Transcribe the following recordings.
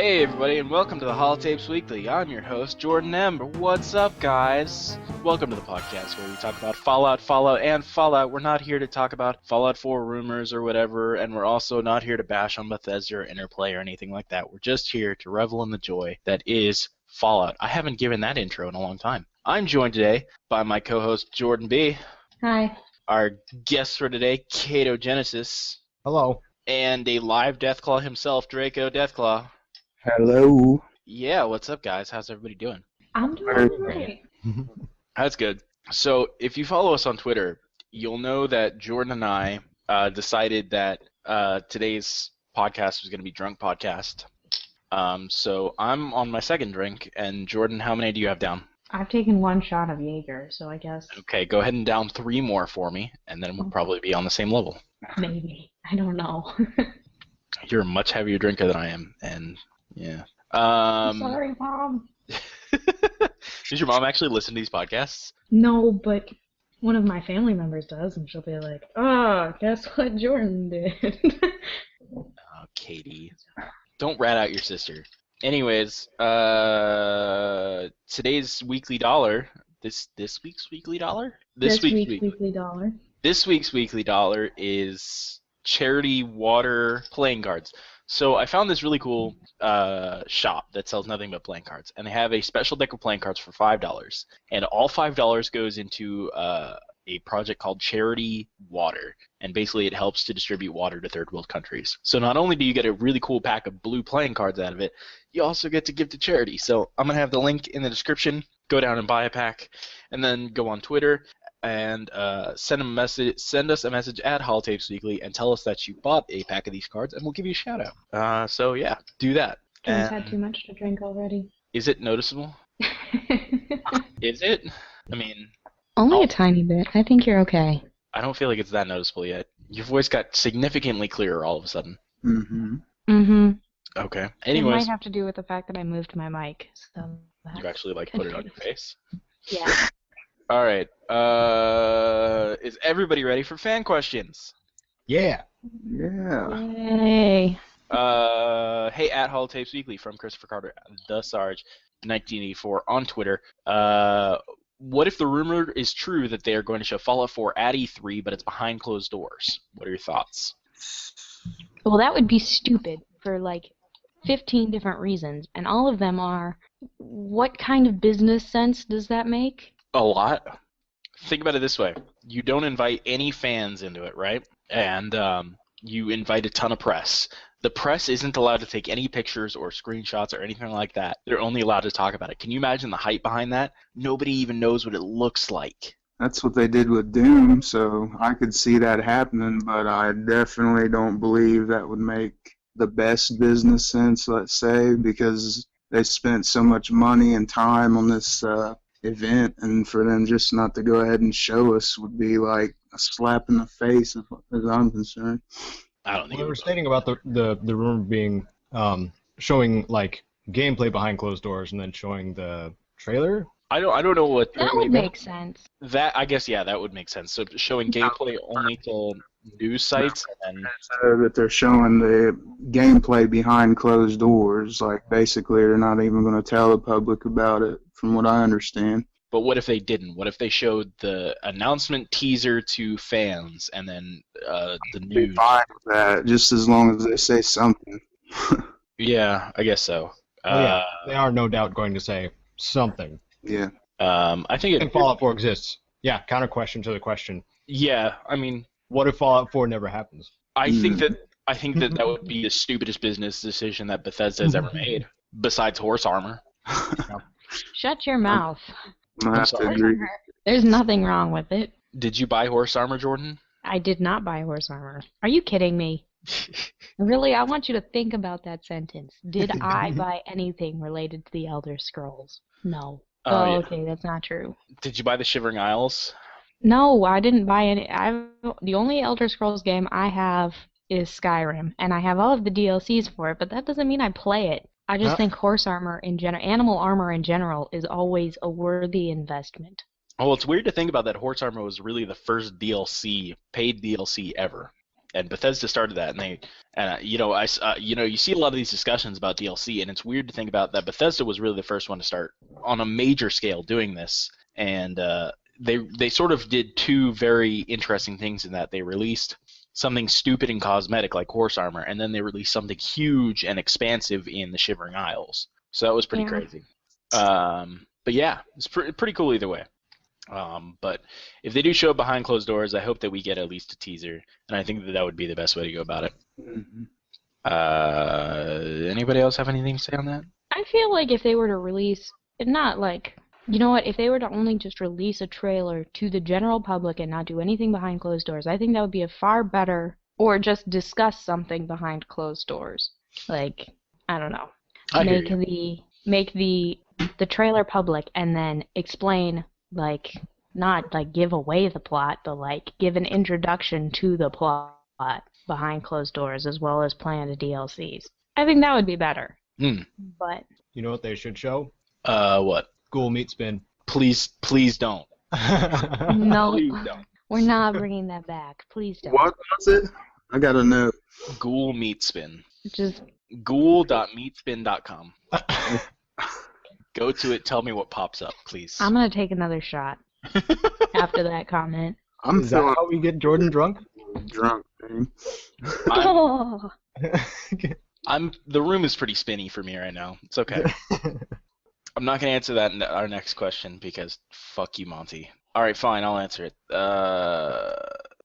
Hey everybody, and welcome to the Holotapes Weekly. I'm your host, Jordan M. What's up, guys? Welcome to the podcast where we talk about Fallout, and Fallout. We're not here to talk about Fallout 4 rumors or whatever, and we're also not here to bash on Bethesda or Interplay or anything like that. We're just here to revel in the joy that is Fallout. I haven't given that intro in a long time. I'm joined today by my co-host, Jordan B. Hi. Our guest for today, Caedo Genesis. Hello. And a live Deathclaw himself, Draco Deathclaw. Hello. Yeah, what's up, guys? How's everybody doing? I'm doing great. That's good. So, if you follow us on Twitter, you'll know that Jordan and I decided that today's podcast was going to be Drunk Podcast. So, I'm on my second drink, and Jordan, how many do you have down? I've taken one shot of Jaeger, so I guess... Okay, go ahead and down 3 more for me, and then we'll probably be on the same level. Maybe. I don't know. You're a much heavier drinker than I am, and... yeah. Sorry, Mom. Does your mom actually listen to these podcasts? No, but one of my family members does, and she'll be like, "Oh, guess what Jordan did?" Oh, Katie. Don't rat out your sister. Anyways, today's weekly dollar, this week's weekly dollar? This week's weekly dollar. This week's weekly dollar is charity water playing cards. So I found this really cool shop that sells nothing but playing cards, and they have a special deck of playing cards for $5, and all $5 goes into a project called Charity Water, and basically it helps to distribute water to third world countries. So not only do you get a really cool pack of blue playing cards out of it, you also get to give to charity. So I'm going to have the link in the description. Go down and buy a pack, and then go on Twitter and send us a message at Holotapes Weekly and tell us that you bought a pack of these cards, and we'll give you a shout out. So yeah, do that. Jordan's had too much to drink already. Is it noticeable? Is it? I mean... Only a tiny bit. I think you're okay. I don't feel like it's that noticeable yet. Your voice got significantly clearer all of a sudden. Mm-hmm. Okay. It Anyways... might have to do with the fact that I moved my mic. So you actually, put it on your face? Yeah. All right. Is everybody ready for fan questions? Yeah. Yay. Hey, at Holotapes Weekly from Christopher Carter, the Sarge, 1984 on Twitter. What if the rumor is true that they are going to show Fallout 4 at E3, but it's behind closed doors? What are your thoughts? Well, that would be stupid for 15 different reasons, and all of them are, what kind of business sense does that make? A lot. Think about it this way. You don't invite any fans into it, right? And you invite a ton of press. The press isn't allowed to take any pictures or screenshots or anything like that. They're only allowed to talk about it. Can you imagine the hype behind that? Nobody even knows what it looks like. That's what they did with Doom, so I could see that happening, but I definitely don't believe that would make the best business sense, let's say, because they spent so much money and time on this event, and for them just not to go ahead and show us would be like a slap in the face as I'm concerned. I don't think we were stating about the rumor being showing gameplay behind closed doors and then showing the trailer. I don't know what that would make sense. That I guess that would make sense. So showing gameplay only to news sites and that they're showing the gameplay behind closed doors. Basically they're not even going to tell the public about it, from what I understand. But what if they didn't? What if they showed the announcement teaser to fans and then the news? Be fine with that, just as long as they say something. Yeah, I guess so. Yeah, they are no doubt going to say something. Yeah. I think Fallout 4 exists. Yeah, counter question to the question. Yeah, I mean, what if Fallout 4 never happens? I think that would be the stupidest business decision that Bethesda has ever made, besides horse armor. Shut your mouth. I have to agree. There's nothing wrong with it. Did you buy horse armor, Jordan? I did not buy horse armor. Are you kidding me? Really, I want you to think about that sentence. Did I buy anything related to the Elder Scrolls? No. Oh, yeah. Okay, that's not true. Did you buy the Shivering Isles? No, I didn't buy any. The only Elder Scrolls game I have is Skyrim, and I have all of the DLCs for it, but that doesn't mean I play it. I just think horse armor in general, animal armor in general, is always a worthy investment. Oh, well, it's weird to think about that horse armor was really the first DLC, paid DLC ever. and Bethesda started that, and you see a lot of these discussions about DLC, and it's weird to think about that Bethesda was really the first one to start on a major scale doing this, and they sort of did two very interesting things in that they released something stupid and cosmetic like horse armor, and then they released something huge and expansive in the Shivering Isles. So that was pretty crazy. But yeah, it's pretty cool either way. But if they do show up behind closed doors, I hope that we get at least a teaser, and I think that would be the best way to go about it. Anybody else have anything to say on that? I feel like if they were to release, not like, you know what, if they were to only just release a trailer to the general public and not do anything behind closed doors, I think that would be a far better, or just discuss something behind closed doors. Like, I don't know. Make the trailer public and then explain, like, not like give away the plot, but like give an introduction to the plot behind closed doors as well as planned DLCs. I think that would be better. But You know what they should show? What? Ghoul meat spin. Please don't. no, Please don't. we're not bringing that back. Please don't. What was it? I gotta know. Ghoul meat spin. Just Ghoul.meatspin.com. Go to it. Tell me what pops up, please. I'm gonna take another shot after that comment. I'm Is that feeling how we get Jordan drunk? drunk, man. Oh. The room is pretty spinny for me right now. It's okay. I'm not gonna answer that in our next question because fuck you, Monty. All right, fine, I'll answer it.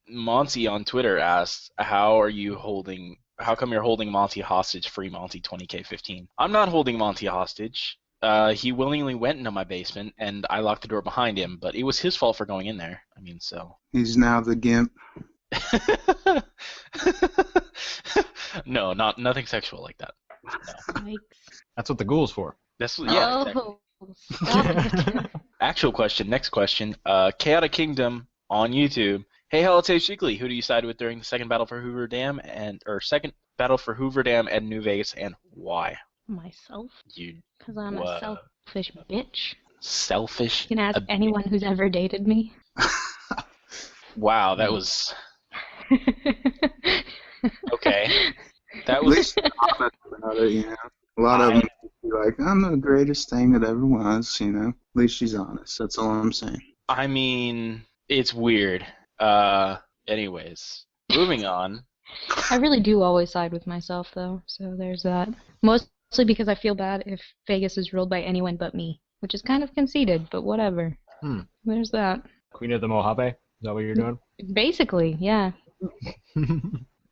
Monty on Twitter asked, "How come you're holding Monty hostage? Free Monty 20K15." I'm not holding Monty hostage. He willingly went into my basement, and I locked the door behind him. But it was his fault for going in there. I mean, so. He's now the gimp. No, nothing sexual like that. No. Yikes. That's what the ghoul's for. That's yeah. Exactly. Stop it. Actual question. Next question. Chaotic Kingdom on YouTube. Hey, Holotapes Weekly. Who do you side with during the second battle for Hoover Dam and New Vegas, and why? Myself? You. Because I'm a selfish bitch. Selfish. You can ask anyone who's ever dated me. Wow, that was okay. That At was. least honest about it, you know. A lot of them be like, I'm the greatest thing that ever was, you know. At least she's honest. That's all I'm saying. I mean, it's weird. Anyways, moving on. I really do always side with myself, though, so there's that. Mostly because I feel bad if Vegas is ruled by anyone but me, which is kind of conceited, but whatever. There's that. Queen of the Mojave? Is that what you're doing? Basically, yeah.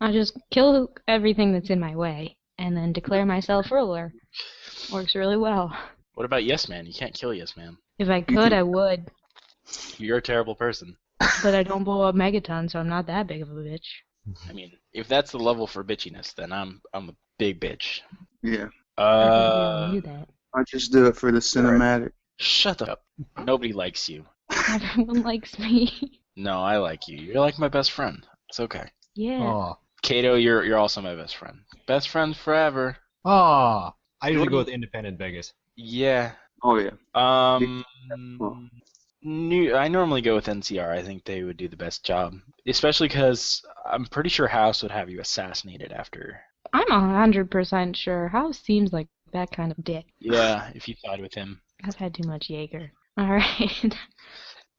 I just kill everything that's in my way, and then declare myself ruler. Works really well. What about Yes Man? You can't kill Yes Man. If I could, I would. You're a terrible person. But I don't blow up megaton, so I'm not that big of a bitch. I mean, if that's the level for bitchiness, then I'm a big bitch. Yeah. I do that. I just do it for the cinematic. Shut up. Nobody likes you. Everyone likes me. No, I like you. You're like my best friend. It's okay. Yeah. Aw. Caedo, you're also my best friend. Best friends forever. Aw. I usually go with Independent Vegas. Yeah. Oh, yeah. I normally go with NCR. I think they would do the best job. Especially because I'm pretty sure House would have you assassinated after. I'm 100% sure. House seems like that kind of dick. Yeah, if you side with him. I've had too much Jaeger. Alright.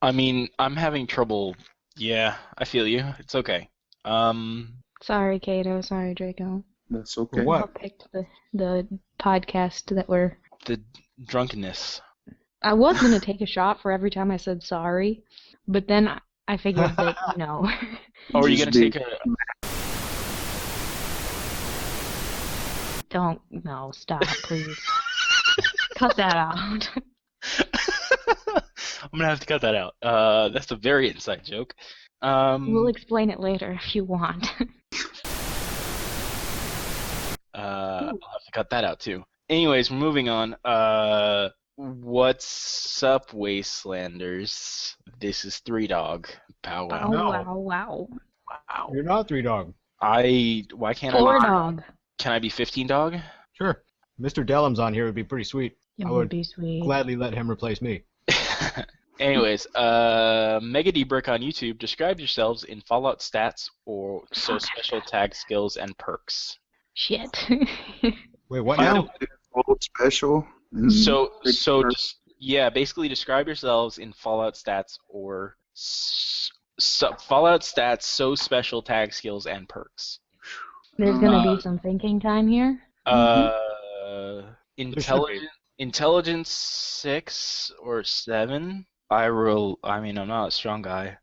I mean, I'm having trouble. Yeah, I feel you. It's okay. Sorry, Caedo. Sorry, Draco. That's okay. What? I picked the podcast that were... The drunkenness. I was going to take a shot for every time I said sorry, but then I figured that, no. Oh, are you Just going to take a... Don't. No, stop, please. Cut that out. I'm going to have to cut that out. That's a very inside joke. We'll explain it later if you want. I'll have to cut that out too. Anyways, we're moving on. What's up, Wastelanders? This is 3Dog. Pow wow. Oh, No. wow. Wow. You're not 3Dog. Why can't I 4Dog. Can I be 15Dog? Sure. Mr. Dellum's on here would be pretty sweet. It I would would be sweet. gladly let him replace me. Anyways, Mega D Brick on YouTube. Describe yourselves in Fallout stats or so special tag skills and perks. Shit. Wait, what By now? Gold special. So Big perk. just yeah, basically describe yourselves in Fallout stats or Fallout stats, so special tag skills and perks. There's gonna be some thinking time here. Intelligence 6 or 7. I mean, I'm not a strong guy.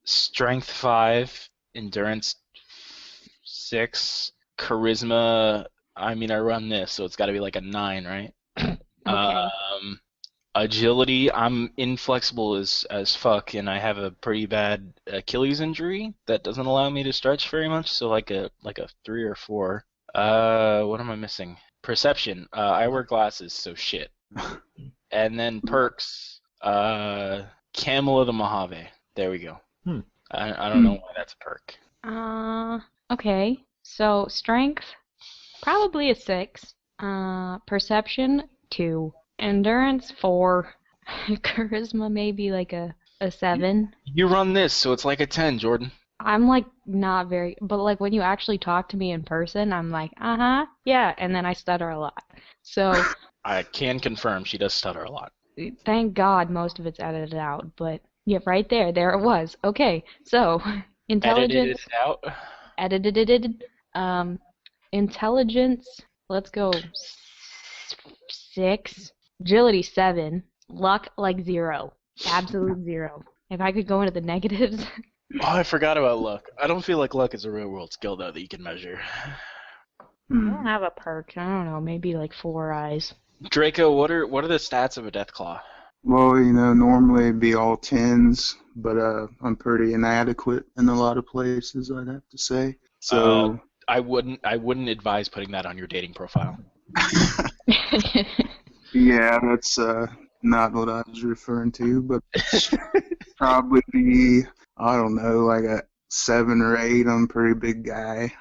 Strength 5, endurance 6, charisma. I mean, I run this, so it's got to be like a 9, right? Okay. Agility, I'm inflexible as fuck, and I have a pretty bad Achilles injury that doesn't allow me to stretch very much. So like a 3 or 4. What am I missing? Perception. I wear glasses, so shit. And then perks. Camel of the Mojave. There we go. I don't know why that's a perk. Okay. So strength, probably a 6. Perception, 2. Endurance, 4. Charisma, maybe like a 7. You run this, so it's like a 10, Jordan. I'm like not very, but like when you actually talk to me in person, I'm like, yeah, and then I stutter a lot. So I can confirm she does stutter a lot. thank God most of it's edited out, but yeah, right there it was. Okay, so intelligence. Edited it Edited. Intelligence. Let's go 6. Agility 7. Luck like 0. Absolute 0. If I could go into the negatives. Oh, I forgot about luck. I don't feel like luck is a real world skill though that you can measure. I don't have a perk. I don't know, maybe like 4 eyes. Draco, what are the stats of a Deathclaw? Well, normally it'd be all 10s, but I'm pretty inadequate in a lot of places, I'd have to say. So I wouldn't advise putting that on your dating profile. yeah, that's not what I was referring to, but probably be, I don't know, like a 7 or 8. I'm a pretty big guy.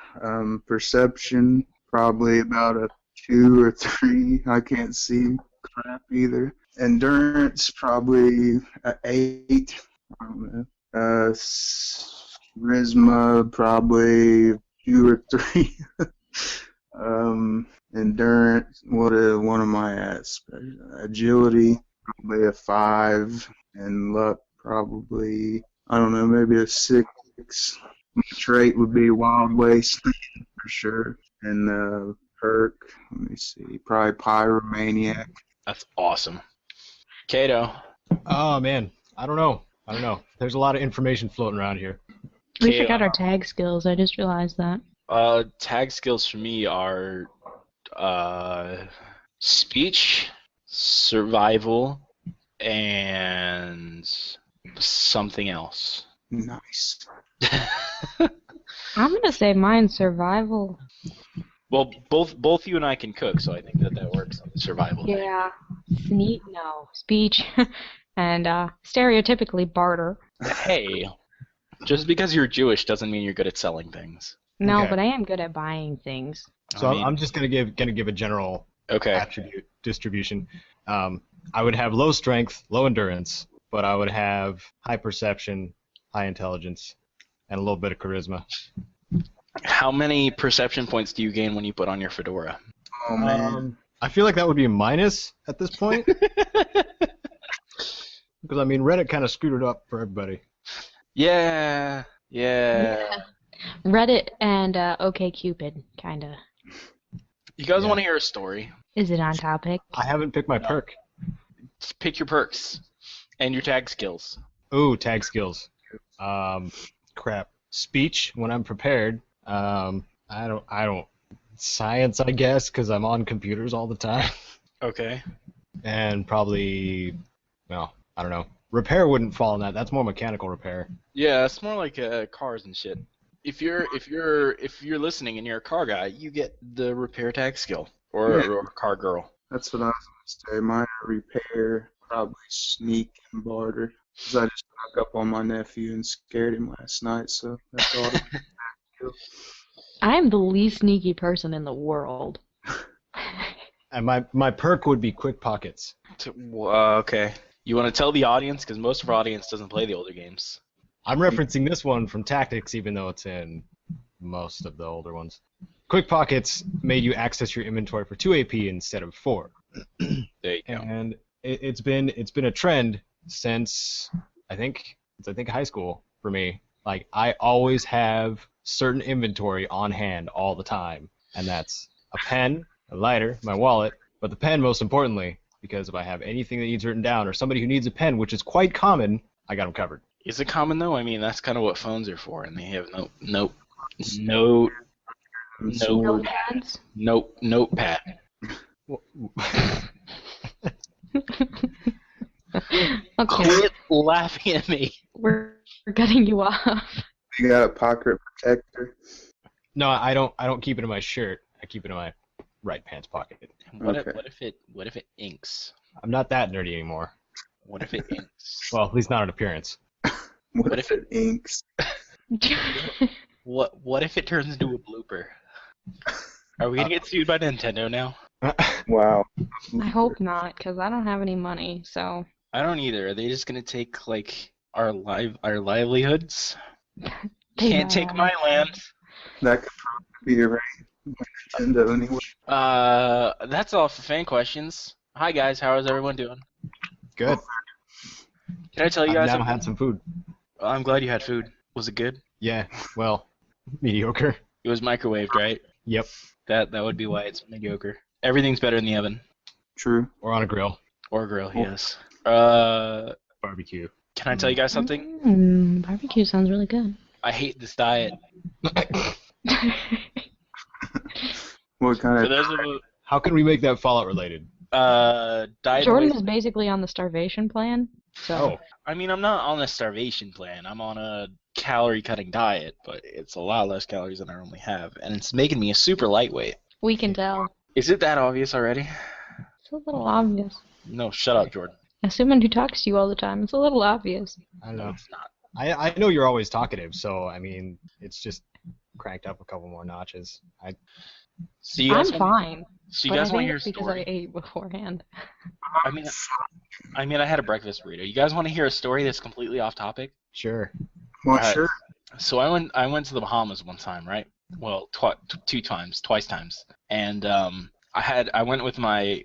Perception, probably about a 2 or 3. I can't see crap either. Endurance, probably a 8. I don't know. Charisma, probably 2 or 3. Endurance, what am I at? Agility, probably a 5. And luck, probably, I don't know, maybe a 6. My trait would be Wild Wasteland for sure. And perk, let me see, probably Pyromaniac. That's awesome. Caedo. Oh man, I don't know. There's a lot of information floating around here. We forgot our tag skills. I just realized that. Tag skills for me are speech, survival, and something else. Nice. I'm gonna say mine's survival. Well, both you and I can cook, so I think that works on the survival. Yeah. Speech, and stereotypically barter. Hey, just because you're Jewish doesn't mean you're good at selling things. No, Okay. but I am good at buying things. So I mean- I'm just gonna give a general Okay. attribute distribution. I would have low strength, low endurance, but I would have high perception, high intelligence, and a little bit of charisma. How many perception points do you gain when you put on your fedora? Oh man. I feel like that would be a minus at this point. Because, I mean, Reddit kind of screwed it up for everybody. Yeah. Reddit and OkCupid, kinda. You guys Yeah. want to hear a story? Is it on topic? I haven't picked my perk. Just pick your perks and your tag skills. Ooh, tag skills. Crap. Speech when I'm prepared. I don't. Science, I guess, because I'm on computers all the time. Okay. And probably, well, I don't know. Repair wouldn't fall in that. That's more mechanical repair. Yeah, it's more like cars and shit. If you're listening and you're a car guy, you get the repair tag skill or car girl. That's what I was going to say. Mine are repair, probably sneak and barter. Because I just snuck up on my nephew and scared him last night, so that's all. I am the least sneaky person in the world. And my perk would be quick pockets. Okay. You want to tell the audience, because most of our audience doesn't play the older games. I'm referencing this one from Tactics, even though it's in most of the older ones. Quick Pockets made you access your inventory for 2 AP instead of 4. There you go. And it's been a trend since I think high school for me. Like, I always have certain inventory on hand all the time, and that's a pen, a lighter, my wallet, but the pen most importantly, because if I have anything that needs written down or somebody who needs a pen, which is quite common, I got them covered. Is it common though? I mean, that's kind of what phones are for, and they have notepads. Okay. Quit laughing at me. We're cutting you off. You got a pocket protector? No, I don't keep it in my shirt. I keep it in my right pants pocket. What Okay. if it inks? I'm not that nerdy anymore. What if it inks? Well, at least not on appearance. What if it inks? What if it turns into a blooper? Are we gonna get sued by Nintendo now? Wow. I hope not, because I don't have any money, so... I don't either. Are they just gonna take like our livelihoods? Can't take my land. That could probably be arranged by Nintendo anyway. That's all for fan questions. Hi guys, how is everyone doing? Good. Can I tell you I've guys now something? had some food. I'm glad you had food. Was it good? Yeah, well, mediocre. It was microwaved, right? Yep. That would be why it's mediocre. Everything's better in the oven. True. Or on a grill. Or grill, yes. Barbecue. Can I tell you guys something? Barbecue sounds really good. I hate this diet. What kind For of... those of How can we make that Fallout related? diet. Jordan is basically on the starvation plan, so... Oh, I mean, I'm not on a starvation plan. I'm on a calorie-cutting diet, but it's a lot less calories than I normally have, and it's making me a super lightweight. We can tell. Is it that obvious already? It's a little obvious. No, shut up, Jordan. As someone who talks to you all the time, it's a little obvious. I don't No, know. it's not. I know you're always talkative, so I mean, it's just cranked up a couple more notches. So you I'm guys want, fine, so you but I guys want to think hear a it's because story? I ate beforehand. I mean, I had a breakfast burrito. You guys want to hear a story that's completely off topic? Sure. Well, Alright. sure. So I went to the Bahamas one time, right? Well, twice times, and I went with my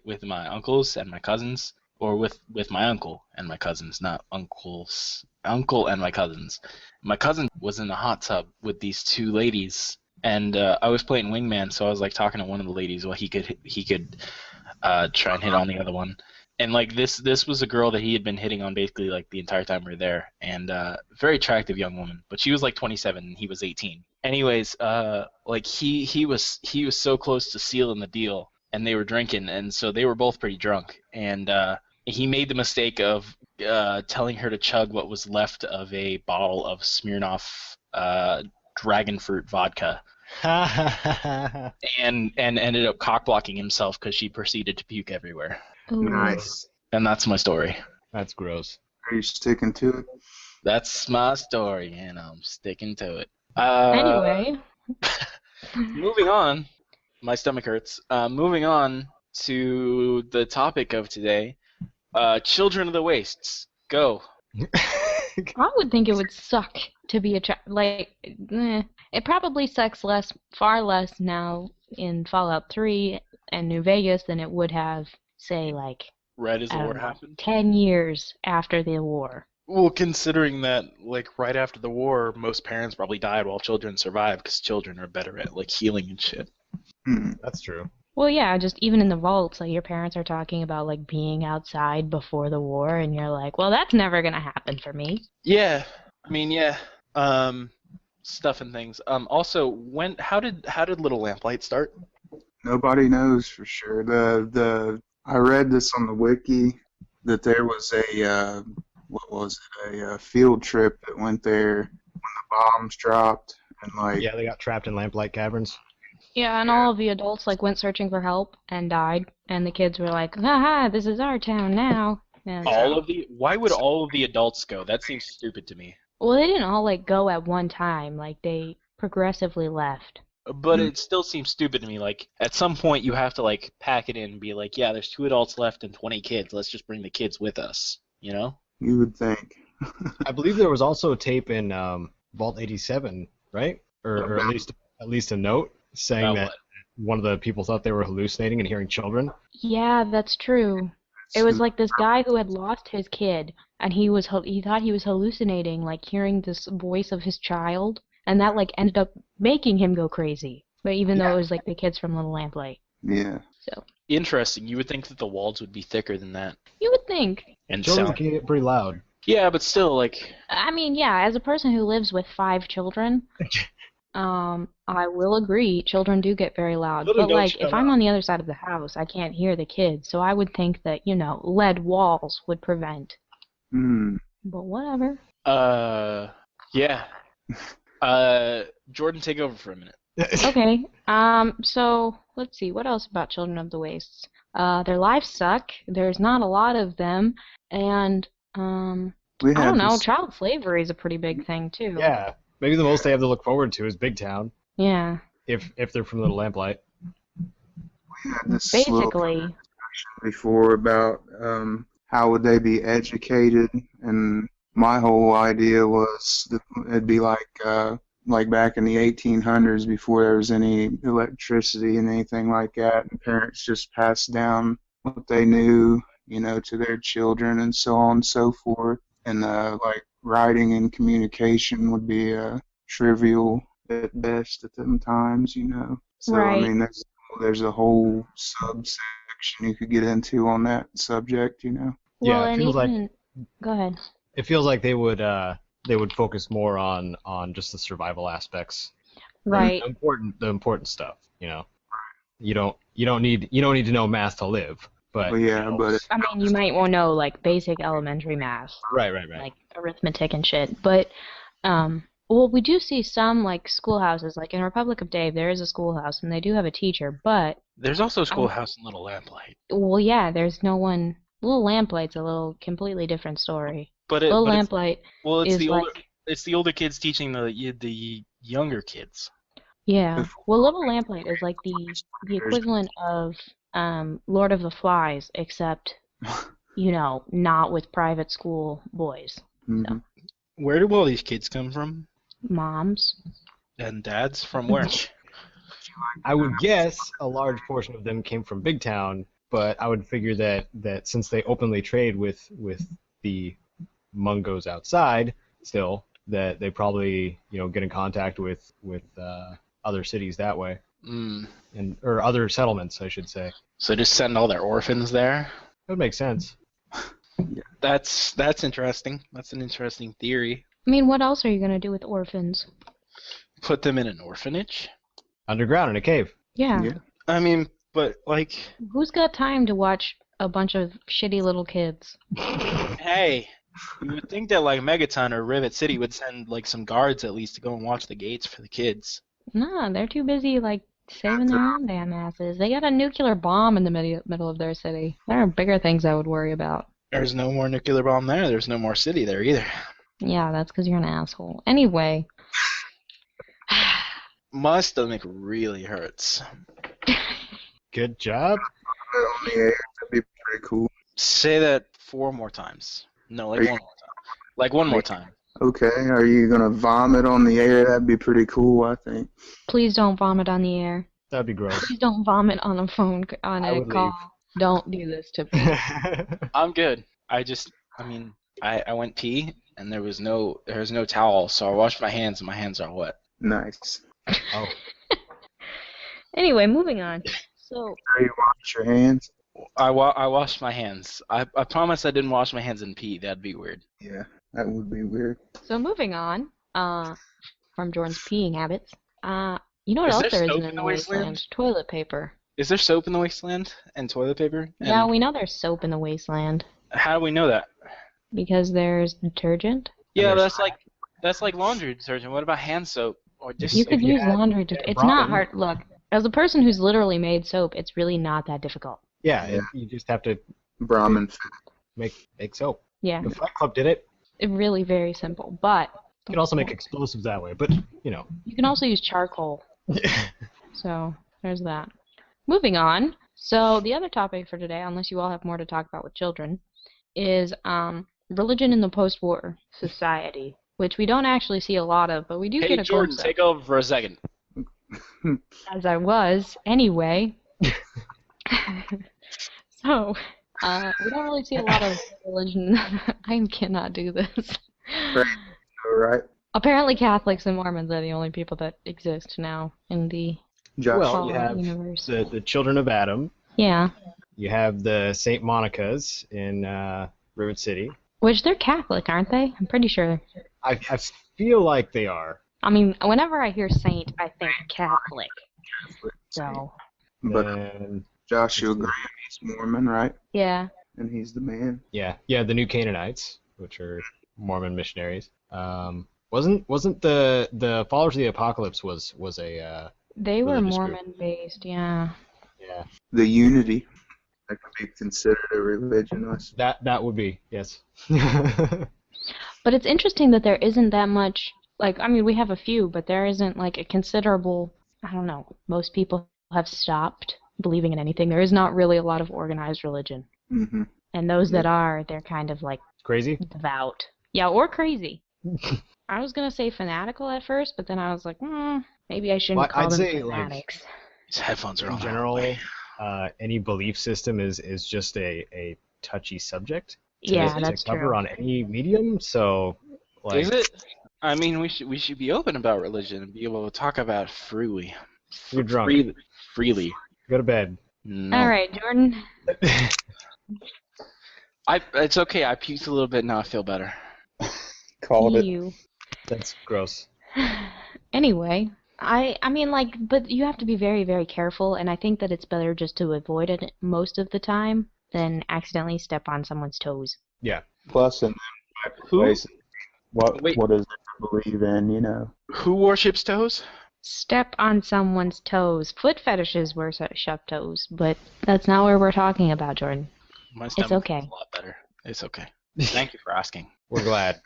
uncles and my cousins, or with my uncle and my cousins, not uncle and my cousins. My cousin was in the hot tub with these two ladies, and I was playing wingman, so I was like talking to one of the ladies while he could try and hit on the other one. And like this was a girl that he had been hitting on basically like the entire time we were there, and very attractive young woman, but she was like 27 and he was 18. Anyways, like he was so close to sealing the deal, and they were drinking, and so they were both pretty drunk, and he made the mistake of telling her to chug what was left of a bottle of Smirnoff dragon fruit vodka, and ended up cockblocking himself because she proceeded to puke everywhere. Ooh. Nice. And that's my story. That's gross. Are you sticking to it? That's my story, and I'm sticking to it. Anyway, Moving on. My stomach hurts. Moving on to the topic of today. Children of the Wastes. Go. I would think it would suck to be it probably sucks far less now in Fallout 3 and New Vegas than it would have, say, like, Right as the I war don't know, happened. 10 years after the war. Well, considering that, like, right after the war, most parents probably died while children survived because children are better at, like, healing and shit. That's true. Well, yeah, just even in the vaults, like, your parents are talking about, like, being outside before the war, and you're like, well, that's never gonna happen for me. Yeah. I mean, yeah. Stuff and things. Also, how did Little Lamplight start? Nobody knows for sure. I read this on the wiki that there was a a field trip that went there when the bombs dropped, and like Yeah, they got trapped in lamplight caverns. Yeah, and all of the adults, like, went searching for help and died, and the kids were like, haha, this is our town now. And Why would all of the adults go? That seems stupid to me. well, they didn't all, like, go at one time. Like, they progressively left. But it still seems stupid to me. Like, at some point, you have to, like, pack it in and be like, yeah, there's 2 adults left and 20 kids. Let's just bring the kids with us. You know? You would think. I believe there was also a tape in Vault 87, right? Or at least a note saying About that what? one of the people thought they were hallucinating and hearing children. Yeah, that's true. It was like this guy who had lost his kid, and he thought he was hallucinating, like hearing this voice of his child, and that like ended up making him go crazy. But even though it was like the kids from Little Lamplight. Yeah. So Interesting. You would think that the walls would be thicker than that. you would think. And Children sound. can get pretty loud. Yeah, but still, like, I mean, yeah, as a person who lives with 5 children, I will agree, children do get very loud. Children But don't like, shut if I'm on the other side of the house, I can't hear the kids, so I would think that, lead walls would prevent. Hmm. But whatever. yeah. Jordan, take over for a minute. Okay. So let's see, what else about Children of the Wastes? Their lives suck. There's not a lot of them, and We I had don't know. this, Child slavery is a pretty big thing too. Yeah, maybe the most they have to look forward to is Big Town, Yeah. if they're from Little Lamplight. we had this little Basically. before about how would they be educated, and my whole idea was that it'd be like back in the 1800s before there was any electricity and anything like that, and parents just passed down what they knew, to their children and so on and so forth, and like writing and communication would be trivial at best at them times. So I Right. mean, there's a whole subsection you could get into on that subject. Yeah, Well, it and feels like even go ahead. it feels like they would focus more on just the survival aspects, Right. the important stuff. You don't need to know math to live, but Well, yeah, but I mean, you might want to know like basic elementary math, right. like arithmetic and shit. But well, we do see some like schoolhouses, like in Republic of Dave, there is a schoolhouse and they do have a teacher, but There's also a schoolhouse in Little Lamplight. well, yeah, there's no one. Little Lamplight's a little completely different story. Little Lamplight It's is the older like, it's the older kids teaching the younger kids. yeah. Well, Little Lamplight is like the equivalent of Lord of the Flies, except not with private school boys. Mhm. Where do all these kids come from? Moms. And dads from where? I would guess a large portion of them came from Big Town, but I would figure that since they openly trade with the Mungos outside, still that they probably get in contact with other cities that way, or other settlements, I should say. So just send all their orphans there? That would make sense. That's interesting. That's an interesting theory. I mean, what else are you gonna do with orphans? Put them in an orphanage? Underground in a cave. Yeah. Yeah. I mean, but like, Who's got time to watch a bunch of shitty little kids? hey, you would think that like Megaton or Rivet City would send like some guards at least to go and watch the gates for the kids. Nah, they're too busy like saving their own damn asses. They got a nuclear bomb in the middle of their city. There are bigger things I would worry about. There's no more nuclear bomb there. There's no more city there either. Yeah, that's because you're an asshole. Anyway. My stomach really hurts. Good job. On the air, that'd be pretty cool. Say that 4 more times. No, like 1 more time. Like 1 more time. Okay, are you gonna vomit on the air? That'd be pretty cool, I think. Please don't vomit on the air. That'd be gross. Please don't vomit on a phone on I a would call. leave. Don't do this to me. I'm good. I went pee and there was no towel, so I washed my hands and my hands are wet. Nice. Oh. Anyway, moving on. So, Are you wash your hands? I washed my hands. I promise I didn't wash my hands and pee. That'd be weird. Yeah, that would be weird. moving on. From Jordan's peeing habits. You know what Is else there there soap isn't in in the the wasteland? wasteland? Toilet paper. Is there soap in the wasteland and toilet paper? And Yeah, we know there's soap in the wasteland how do we know that? because there's detergent. Yeah, there's- that's like laundry detergent. What about hand soap or dish You soap? could you use had laundry. It's not hard. Look, as a person who's literally made soap, it's really not that difficult. Yeah, you just have to Brahmin. make soap. Yeah, The Fight Club did it. it's really very simple. But You can also make explosives that way, but you can also use charcoal. So there's that. Moving on. So the other topic for today, unless you all have more to talk about with children, is religion in the post-war society, which we don't actually see a lot of, but we do Hey, get a Jordan, glimpse take of, over for a second. as I was anyway. So, we don't really see a lot of religion. I cannot do this. All right. Apparently, Catholics and Mormons are the only people that exist now in the Josh. Well, you fallen have universe. the children of Adam. Yeah, You have the Saint Monica's in Rivet City. which they're Catholic, aren't they? I'm pretty sure. I feel like they are. I mean, whenever I hear saint, I think Catholic. So, But And Joshua Graham, he's Mormon, right? yeah. And he's the man. yeah, the New Canaanites, which are Mormon missionaries. Wasn't the Followers of the Apocalypse was a They were religious group. Mormon-based, yeah. yeah, The Unity. That could be considered a religion. that would be, yes. But it's interesting that there isn't that much, like, I mean, we have a few, but there isn't, like, a considerable, I don't know, most people have stopped believing in anything. There is not really a lot of organized religion. Mm-hmm. And those that are, they're kind of, like, Crazy? devout. Yeah, or crazy. I was going to say fanatical at first, but then I was like, maybe I shouldn't Well, call I'd them say, like, fanatics. These headphones are In on. general, any belief system is just a touchy subject Yeah, to that's cover true. on any medium, so like Is it? I mean, we should be open about religion and be able to talk about it freely. You're drunk. Freely. Go to bed. No. All right, Jordan. It's okay. I puked a little bit. Now I feel better. Called it. You. That's gross. Anyway, I mean, like, but you have to be very, very careful, and I think that it's better just to avoid it most of the time than accidentally step on someone's toes. Yeah. Plus, in them Who? places, what Wait. does it believe in, you know? Who worships toes? Step on someone's toes. Foot fetishes worship toes, but that's not what we're talking about, Jordan. My stomach okay. feels a lot better. It's okay. Thank you for asking. We're glad.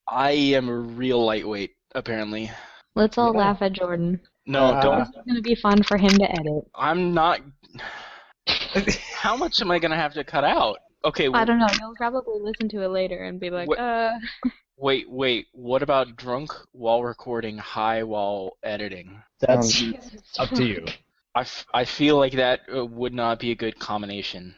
I am a real lightweight, apparently. Let's all Yeah. laugh at Jordan. No, don't. This is going to be fun for him to edit. I'm not. How much am I gonna have to cut out? Okay. I don't know. You'll probably listen to it later and be like, Wait. What about drunk while recording, high while editing? That's Up to you. I feel like that would not be a good combination.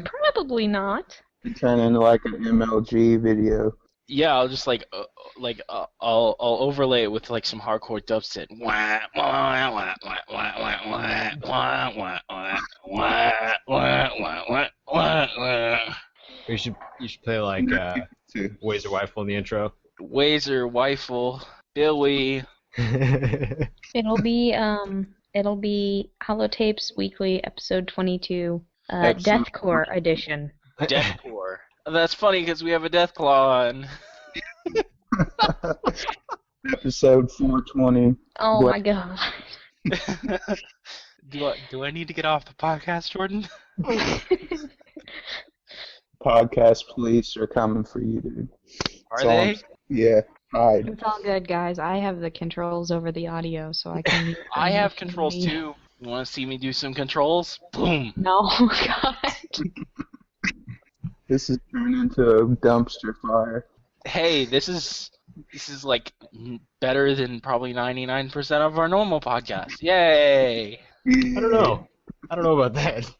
Probably not. turn into like an MLG video. Yeah, I'll just I'll overlay it with like some hardcore dubstep. Wah, wah, wah, wah, wah, wah, wah, wah, wah, wah, wah, wah, wah, wah, wah. You should play like Too. Wazer Rifle in the intro. Wazer, Weifel, Billy. It'll be Holotapes Weekly, episode 22, Excellent. Deathcore edition. Deathcore. That's funny because we have a Deathclaw on. Episode 420. Oh What? my god. Do I need to get off the podcast, Jordan? Podcast police are coming for you, dude. Are That's all they? I'm- Yeah. Hide. It's all good, guys. I have the controls over the audio, so I can. I have controls too. You want to see me do some controls? Boom. No, God. This is turned into a dumpster fire. Hey, this is like better than probably 99% of our normal podcasts. Yay! I don't know about that.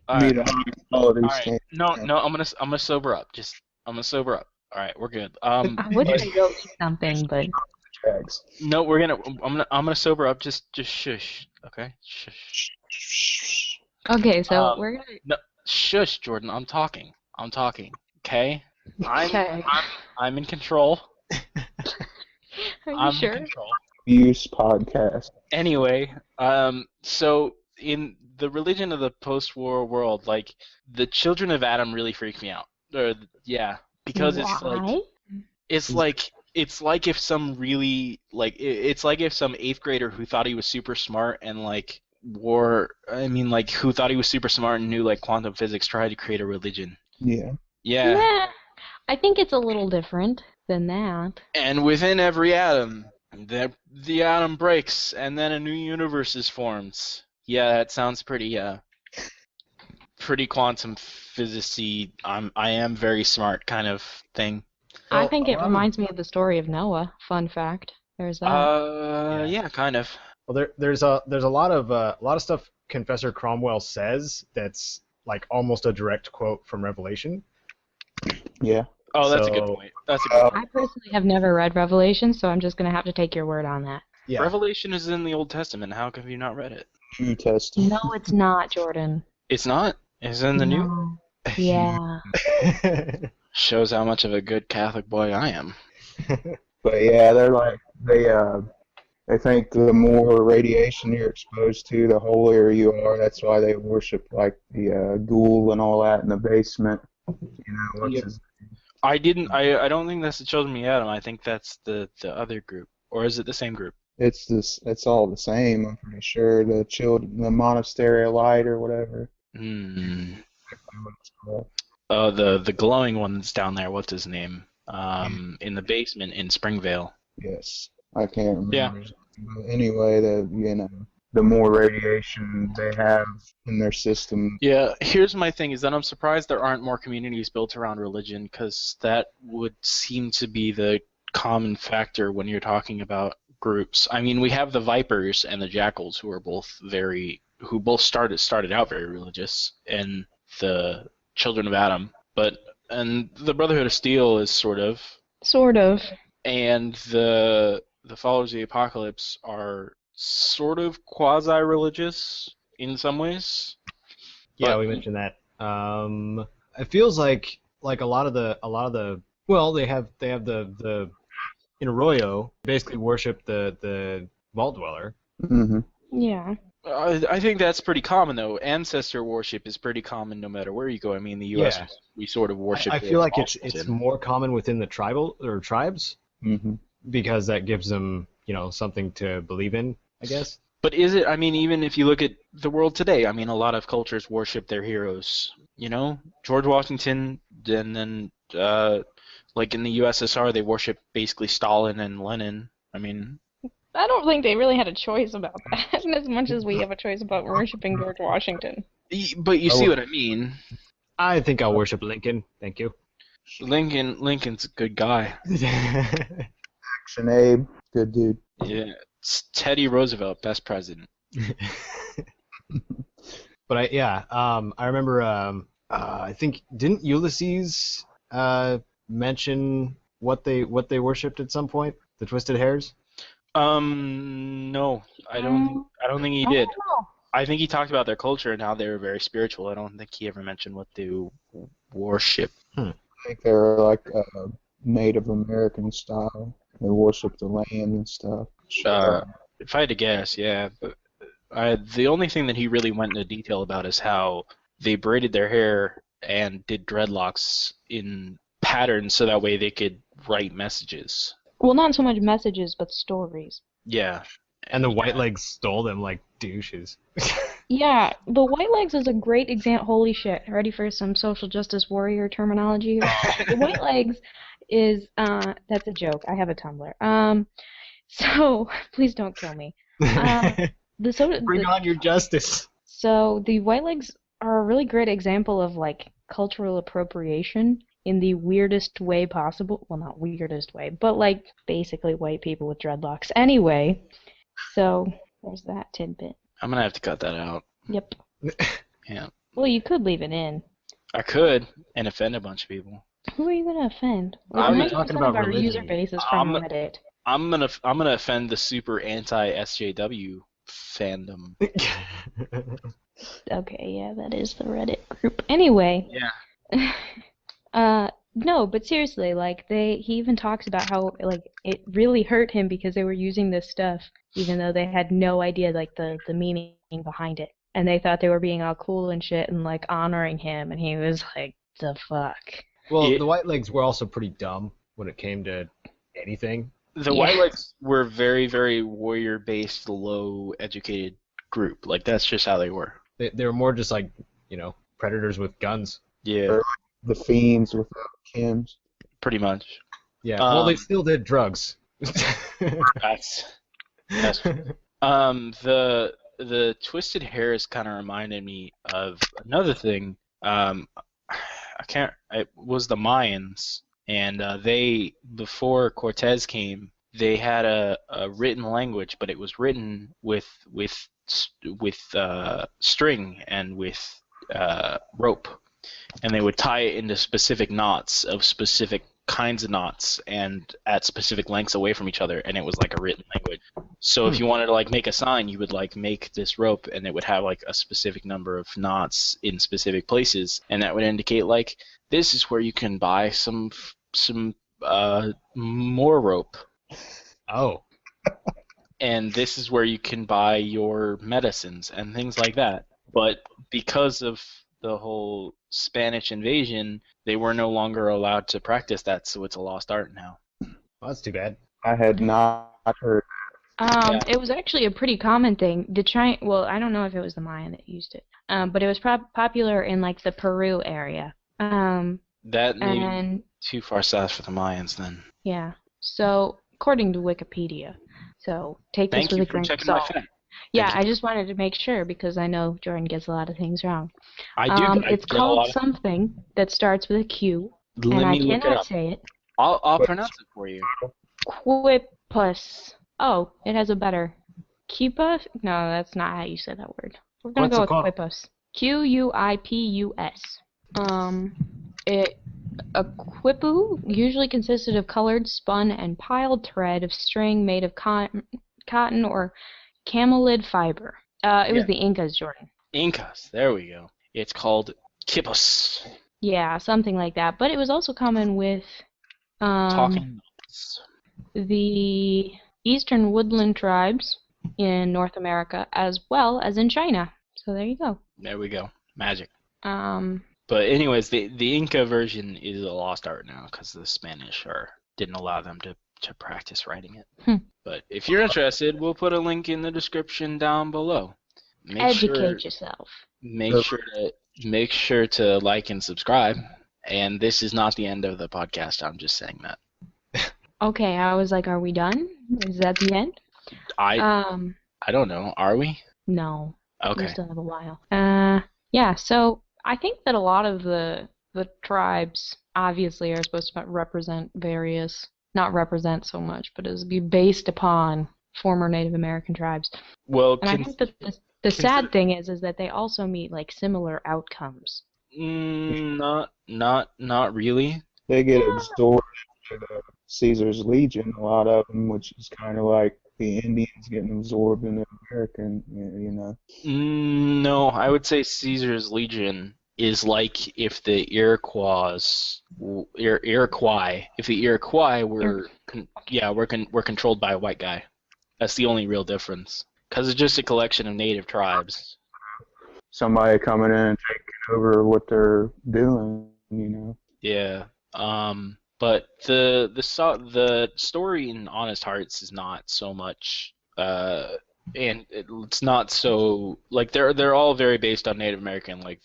All Need right. a high quality All right. stand. No, I'm gonna sober up. I'm gonna sober up. All right, we're good. I would but- go eat something, but Tracks. no, I'm gonna sober up. Just shush, okay? Shush. okay. So Um, we're gonna. No, shush, Jordan. I'm talking. Okay. Okay. I'm in control. Are you I'm sure? in control. Abuse podcast. Anyway, so in the religion of the post-war world, like the children of Adam really freak me out. Yeah, because Why? it's like if some really it's like if some 8th grader who thought he was super smart and like who thought he was super smart and knew like quantum physics tried to create a religion. Yeah. Yeah. Nah, I think it's a little different than that. And within every atom, the atom breaks, and then a new universe is formed. Yeah, that sounds pretty pretty quantum physics-y, I am very smart kind of thing. I Well, think a it lot of- reminds me of the story of Noah. Fun fact. There's that. Yeah, kind of. Well, there's a lot of stuff Confessor Cromwell says that's like almost a direct quote from Revelation. Yeah. Oh, that's a good So- point. That's a good point. I personally have never read Revelation, so I'm just gonna have to take your word on that. Yeah. Revelation is in the Old Testament. How have you not read it? New Testament. No, it's not, Jordan. It's not. It's in the new. No. Yeah. Shows how much of a good Catholic boy I am. But yeah, they're like they think the more radiation you're exposed to, the holier you are. That's why they worship like the ghoul and all that in the basement. You know, what's Yep. his I don't think that's the Children of the Atom. I think that's the other group. Or is it the same group? It's all the same. I'm pretty sure the Monastery of Light or whatever. Hmm. What it's called. Oh, the glowing one that's down there. What's his name? In the basement in Springvale. Yes, I can't remember. Yeah. But anyway, the more radiation they have in their system. Yeah, here's my thing is that I'm surprised there aren't more communities built around religion, because that would seem to be the common factor when you're talking about groups. I mean, we have the Vipers and the Jackals who both started out very religious, and the Children of Adam, and the Brotherhood of Steel is sort of, and the Followers of the Apocalypse are sort of quasi-religious in some ways. Yeah, But- we mentioned that. It feels like a lot of the well, they have the in Arroyo basically worship the Vault Dweller. Mm-hmm. Yeah. I think that's pretty common, though. Ancestor worship is pretty common no matter where you go. I mean, the U.S. Yeah. we sort of worship. I feel like it's Washington. more common within the tribal or tribes Mm-hmm. because that gives them something to believe in, I guess. But is it? I mean, even if you look at the world today, I mean, a lot of cultures worship their heroes. George Washington, and then like in the USSR, they worship basically Stalin and Lenin. I mean, I don't think they really had a choice about that, as much as we have a choice about worshiping George Washington. but you see what I mean. I think I'll worship Lincoln. Thank you. Lincoln's a good guy. Action Abe, good dude. Yeah, it's Teddy Roosevelt, best president. But I remember. I think didn't Ulysses mention what they worshipped at some point? The Twisted Hairs. No, I don't think he did. I think he talked about their culture and how they were very spiritual. I don't think he ever mentioned what they worship. I think they're like Native American style. They worship the land and stuff. If I had to guess, yeah. But the only thing that he really went into detail about is how they braided their hair and did dreadlocks in patterns so that way they could write messages. Well, not so much messages, but stories. Yeah. And the White Legs stole them like douches. Yeah, the White Legs is a great example. Holy shit! Ready for some social justice warrior terminology here? The White Legs is that's a joke. I have a Tumblr. So please don't kill me. Bring on your justice. So the White Legs are a really great example of like cultural appropriation in the weirdest way possible. Well, not weirdest way, but like basically white people with dreadlocks. Anyway, so there's that tidbit. I'm going to have to cut that out. Yep. Yeah. Well, you could leave it in. I could and offend a bunch of people. Who are you gonna offend? I'm Like, talking 90% about of our religion. user base is from I'm- Reddit. I'm gonna offend the super anti SJW fandom. Okay, yeah, that is the Reddit group. Anyway. Yeah. No, but seriously, like he even talks about how like it really hurt him because they were using this stuff even though they had no idea like the meaning behind it. And they thought they were being all cool and shit and like honoring him, and he was like, the fuck. Well, Yeah. the White Legs were also pretty dumb when it came to anything. The Yeah. White Legs were very, very warrior-based, low-educated group. Like that's just how they were. They were more just like predators with guns. Yeah, The Fiends without Kims. pretty much. Yeah. Well, they Um, still did drugs. That's true. the twisted hairs kind of reminded me of another thing. It was the Mayans, and they, before Cortez came, they had a written language, but it was written with string and with rope, and they would tie it into specific knots of specific kinds of knots and at specific lengths away from each other, and it was like a written language. So if you wanted to like make a sign, you would like make this rope, and it would have like a specific number of knots in specific places, and that would indicate like this is where you can buy some more rope. Oh. And this is where you can buy your medicines and things like that. But because of the whole Spanish invasion, they were no longer allowed to practice that, so it's a lost art now. Well, that's too bad. I had not heard. It was actually a pretty common thing. Well, I don't know if it was the Mayan that used it, but it was popular in like the Peru area. That may be And too far south for the Mayans then. yeah, so according to Wikipedia, so take this Thank with you a for grain of checking my salt. fact. Yeah, Thank you. I just wanted to make sure because I know Jordan gets a lot of things wrong. I do. I It's get a lot called of- something that starts with a Q, Let and I me look it cannot up. say it. I'll pronounce it for you. Quipus. Oh, it has a better. Quipus? No, that's not how you say that word. We're gonna What's go it with called? Quipus. Quipus. A quipu usually consisted of colored, spun, and piled thread of string made of cotton or camelid fiber. It was the Incas, Jordan. Incas. There we go. It's called Kipos. Yeah, something like that. But it was also common with Talking nuts. the eastern woodland tribes in North America as well as in China. So there you go. There we go. Magic. Um, But anyways, the Inca version is a lost art now because the Spanish didn't allow them to practice writing it. But if you're interested, we'll put a link in the description down below. educate yourself. Make sure to like and subscribe. And this is not the end of the podcast. I'm just saying that. Okay, I was like, are we done? Is that the end? I don't know. Are we? No. We Okay. still have a while. Yeah, so I think that a lot of the tribes obviously are supposed to represent various, not represent so much, but is be based upon former Native American tribes. Well, And I think that the sad thing is that they also meet like similar outcomes. not really. They get absorbed into the Caesar's Legion, a lot of them, which is kind of like the Indians getting absorbed into American, you know. No, I would say Caesar's Legion is like if the Iroquois were controlled by a white guy. That's the only real difference. Because it's just a collection of native tribes. Somebody coming in and taking over what they're doing, you know. Yeah. But the story in Honest Hearts is not so much and it's not so like they're all very based on Native American, like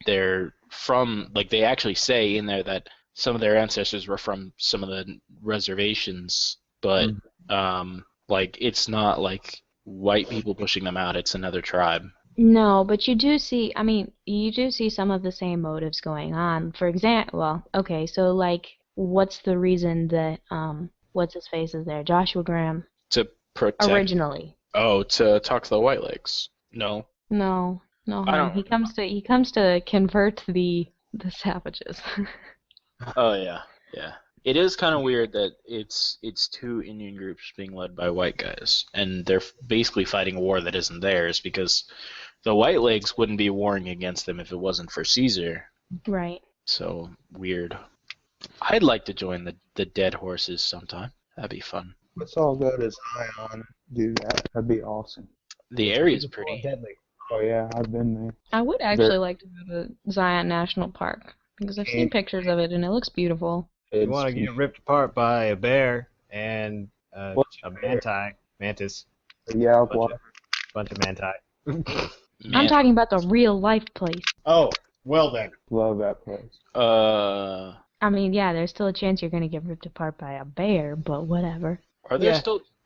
they're from, like they actually say in there that some of their ancestors were from some of the reservations, but like it's not like white people pushing them out, it's another tribe. No, but you do see some of the same motives going on. For example, well, okay, so like what's the reason that what's his face is there? Joshua Graham To protect originally. to talk to the Whitelegs. No. No, I don't- he comes to convert the savages. Oh yeah. It is kind of weird that it's two Indian groups being led by white guys, and they're basically fighting a war that isn't theirs because the Whitelegs wouldn't be warring against them if it wasn't for Caesar. Right. So weird. I'd like to join the Dead Horses sometime. That'd be fun. Let's all go to Zion, do that. That'd be awesome. The area's pretty. Deadly. Oh yeah, I've been there. I would actually like to go to Zion National Park because I've seen pictures of it and it looks beautiful. You want to get ripped apart by a bear and a mantis, Yeah, bunch of manti. I'm talking about the real life place. Oh, well then. love that place. I mean, yeah, there's still a chance you're gonna get ripped apart by a bear, but whatever. Are there Yeah.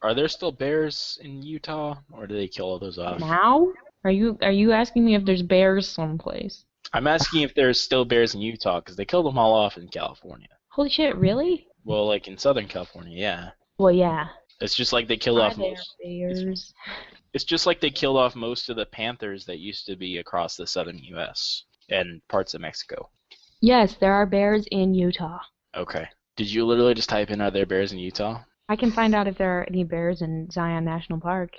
Are there still bears in Utah, or do they kill all those off? Now? Are you asking me if there's bears someplace? I'm asking if there's still bears in Utah, because they killed them all off in California. Holy shit, really? Well, like in Southern California, yeah. Well, yeah. It's just like they killed Are off there most. bears? It's just like they killed off most of the panthers that used to be across the southern U.S. and parts of Mexico. Yes, there are bears in Utah. Okay. Did you literally just type in, are there bears in Utah? I can find out if there are any bears in Zion National Park.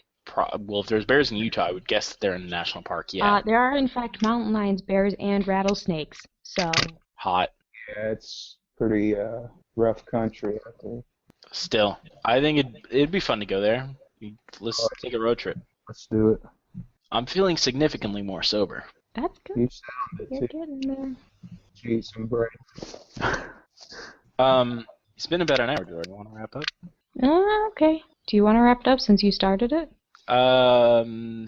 Well, if there's bears in Utah, I would guess that they're in the national park, yeah. There are, in fact, mountain lions, bears, and rattlesnakes. So. Hot. Yeah, it's pretty rough country out there. Still, I think it'd be fun to go there. Let's take a road trip. Let's do it. I'm feeling significantly more sober. That's good. You sound You're it too. getting there. Eat some bread. It's been about an hour. Do I want to wrap up? Okay. Do you want to wrap it up since you started it?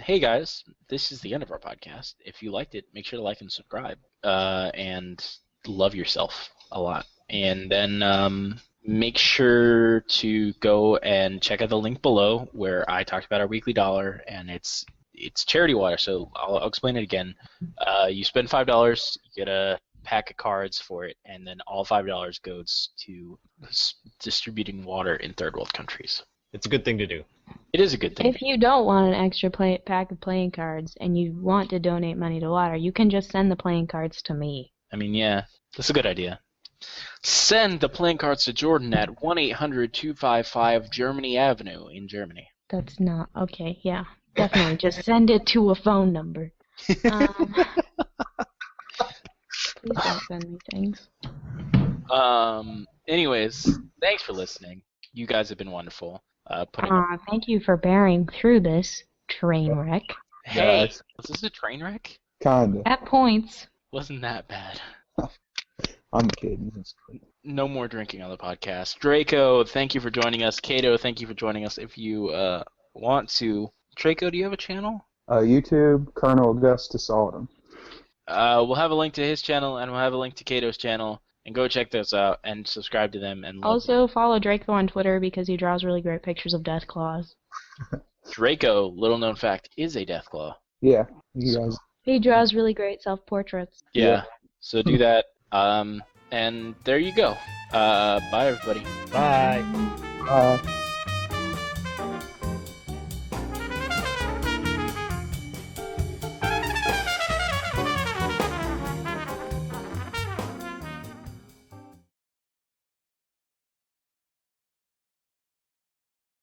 Hey guys, this is the end of our podcast. If you liked it, make sure to like and subscribe. And love yourself a lot. And then make sure to go and check out the link below where I talked about our weekly dollar, and it's charity water. So I'll explain it again. You spend $5, you get a pack of cards for it, and then all $5 goes to distributing water in third world countries. It's a good thing to do. It is a good thing. If you don't want an extra pack of playing cards and you want to donate money to water, you can just send the playing cards to me. I mean, yeah, that's a good idea. Send the playing cards to Jordan at 1-800-255 Germany Avenue in Germany. That's not... Okay, yeah. Definitely. Just send it to a phone number. Please don't send me things. Anyways, thanks for listening. You guys have been wonderful. Thank you for bearing through this train wreck. Hey, Guys. was this a train wreck? Kinda. At points. Wasn't that bad. I'm kidding. It's great. No more drinking on the podcast. Draco, thank you for joining us. Caedo, thank you for joining us. If you want to... Draco, do you have a channel? YouTube, Colonel Augustus Autumn. We'll have a link to his channel, and we'll have a link to Caedo's channel. And go check those out and subscribe to them. And Also, follow Draco on Twitter because he draws really great pictures of Deathclaws. Draco, little known fact, is a Deathclaw. Yeah, you guys. He draws really great self-portraits. Yeah. So do that. And there you go. Bye, everybody. Bye.